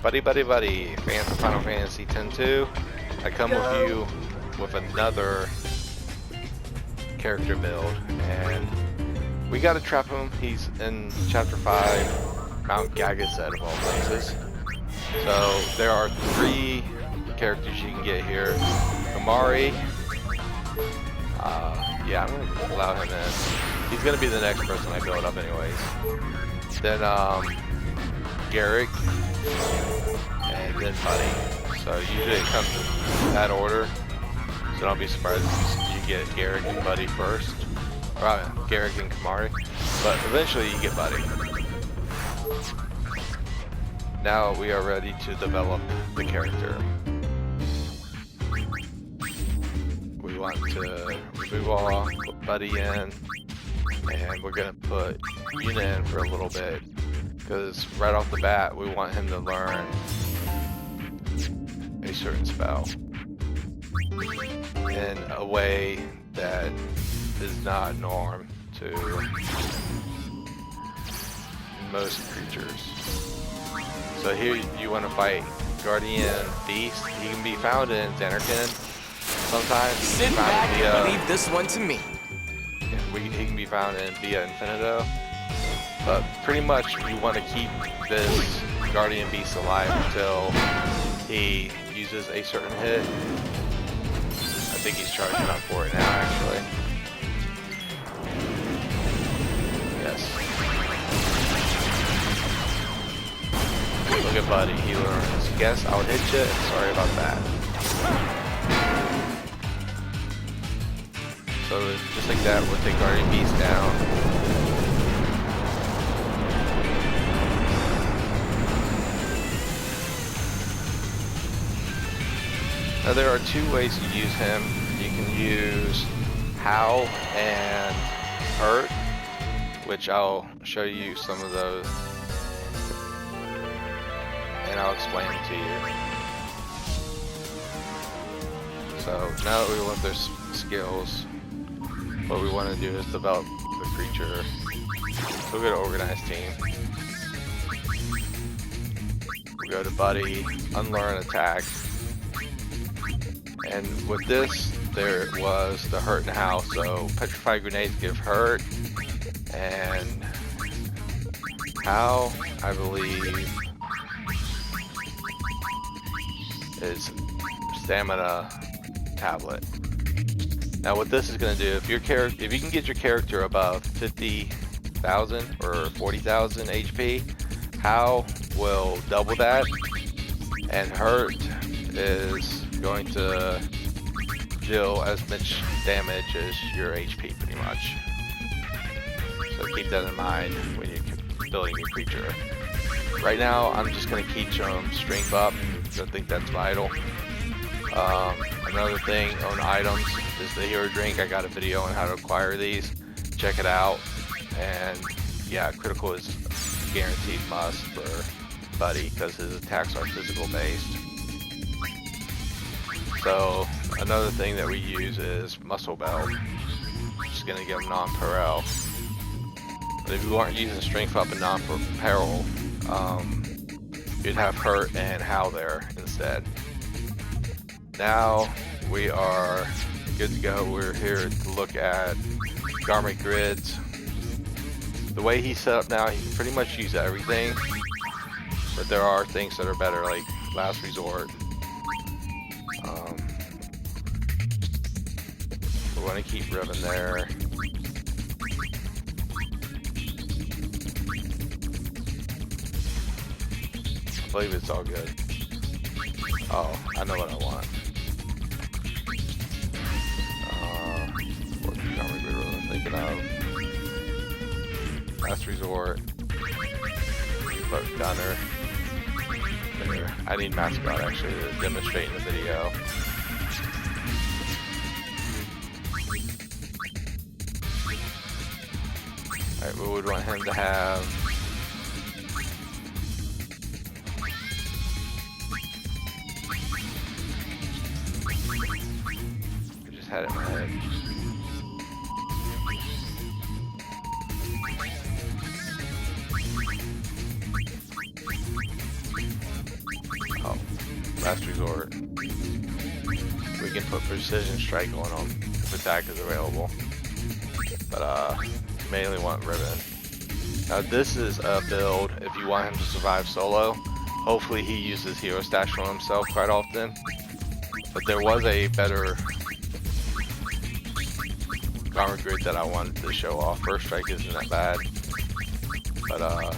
Buddy, fans of Final Fantasy X-2, I come with you with another character build, and we gotta trap him. He's in Chapter 5, Mount Gagaset of all places. So there are 3 characters you can get here. Kamari, yeah, I'm gonna allow him in. He's gonna be the next person I build up anyways. Then Garrick, and then Buddy. So usually it comes in that order. So don't be surprised if you get Garrick and Buddy first. Or Garrick and Kamari. But eventually you get Buddy. Now we are ready to develop the character. We want to remove all, put Buddy in, and we're going to put Yuna in for a little bit. Because right off the bat, we want him to learn a certain spell in a way that is not norm to most creatures. So here you want to fight Guardian Beast. He can be found in Xanarkand sometimes. Sit back and leave this one to me. Yeah, he can be found in Via Infinito. But pretty much you want to keep this Guardian Beast alive until he uses a certain hit. I think he's charging up for it now, actually. Yes. Look at Buddy, he learns. Guess I'll hit you, sorry about that. So just like that, we'll take Guardian Beast down. Now there are 2 ways to use him. You can use Howl and Hurt, which I'll show you some of those, and I'll explain them to you. So now that we want their skills, what we want to do is develop the creature. We'll go to Organized Team. We'll go to Buddy, Unlearn Attack. And with this, there was the Hurt and Howl. So Petrified Grenades give Hurt, and Howl, I believe, is Stamina Tablet. Now what this is going to do, if you can get your character above 50,000 or 40,000 HP, Howl will double that, and Hurt is going to deal as much damage as your HP, pretty much. So keep that in mind when you're building your creature. Right now, I'm just going to keep them strength up, because I think that's vital. Another thing on items is the hero drink. I got a video on how to acquire these. Check it out. And yeah, critical is a guaranteed must for Buddy, because his attacks are physical based. So another thing that we use is Muscle Belt. Just gonna give him non-peril. But if you aren't using strength up and non-peril, you'd have Hurt and Howl there instead. Now we are good to go. We're here to look at garment grids. The way he's set up now, he can pretty much use everything, but there are things that are better, like Last Resort. We want to keep Riven there. I believe it's all good. Oh, I know what I want. What was I thinking of? Last Resort. But Gunner. There. I need Mascot actually to demonstrate in the video. Alright, we would want him to have had it in my head. last resort. We can put precision strike on them if attack is available, but mainly want ribbon. Now this is a build if you want him to survive solo. Hopefully he uses hero stash on himself quite often, but there was a better armor grid that I wanted to show off. First strike isn't that bad, but I'm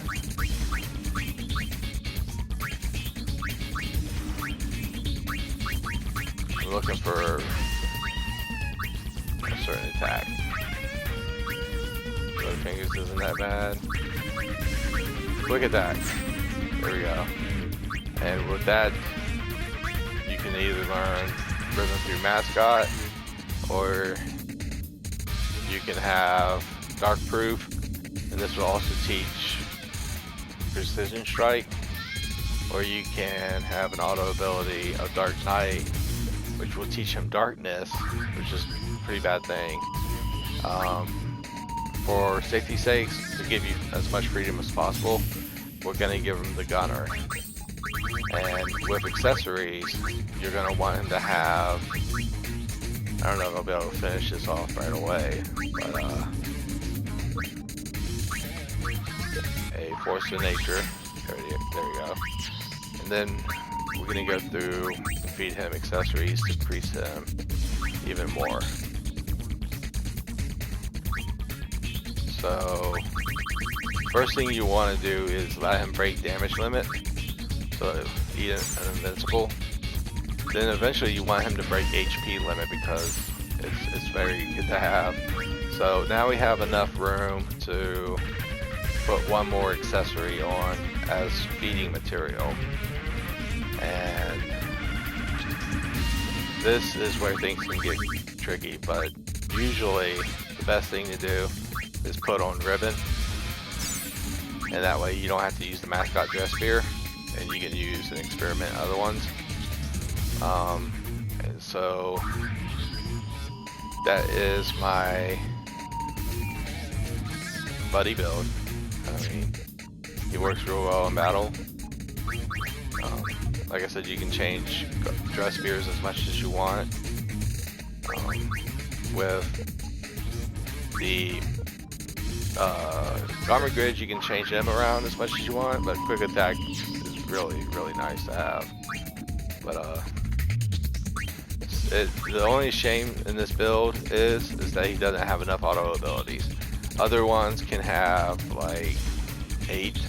looking for a certain attack. Butterfingers isn't that bad. Look at that. There we go. And with that, you can either learn rhythm through mascot, or you can have dark proof, and this will also teach precision strike, or you can have an auto ability of dark knight, which will teach him darkness, which is a pretty bad thing. For safety's sakes, to give you as much freedom as possible, we're gonna give him the gunner. And with accessories, you're gonna want him to have, I don't know if I'll be able to finish this off right away, but a force of nature. There we go. And then we're gonna go through and feed him accessories to increase him even more. So first thing you want to do is let him break damage limit, so he is invincible. Then eventually you want him to break HP limit because it's very good to have. So now we have enough room to put one more accessory on as feeding material. And this is where things can get tricky, but usually the best thing to do is put on ribbon, and that way you don't have to use the mascot dress spear, and you can use and experiment other ones. And so that is my buddy build. I mean, he works real well in battle. Like I said, you can change dress spears as much as you want. With the armor grid, you can change them around as much as you want, but quick attack is really nice to have. But the only shame in this build is that he doesn't have enough auto abilities. Other ones can have like 8,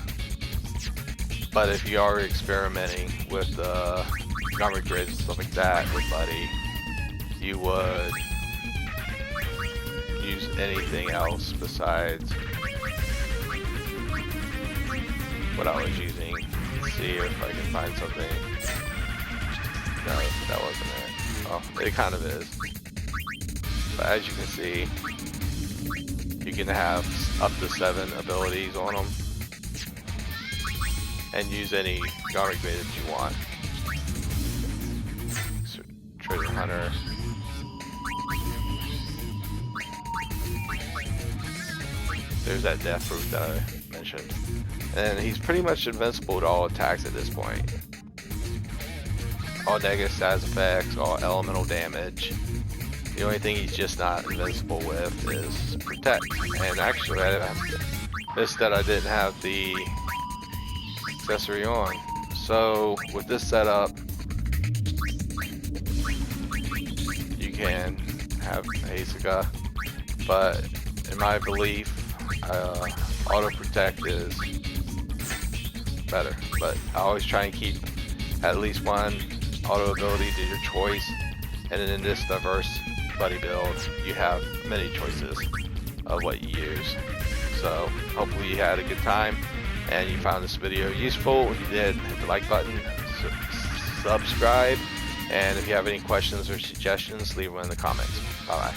but if you are experimenting with the armor grids and stuff like that with Buddy, you would use anything else besides what I was using. Let's see if I can find something. No, that wasn't it. Oh, it kind of is. But as you can see, you can have up to 7 abilities on them, and use any armor grid that you want. Treasure hunter. There's that death proof that I mentioned. And he's pretty much invincible to all attacks at this point. All negative status effects, all elemental damage. The only thing he's just not invincible with is protect. And actually, I missed that I didn't have the accessory on. So with this setup, you can have Asuka, but in my belief, auto protect is better. But I always try and keep at least one auto ability to your choice, and in this diverse buddy build, you have many choices of what you use. So hopefully you had a good time and you found this video useful. If you did, hit the like button, subscribe, and if you have any questions or suggestions, leave them in the comments. Bye bye.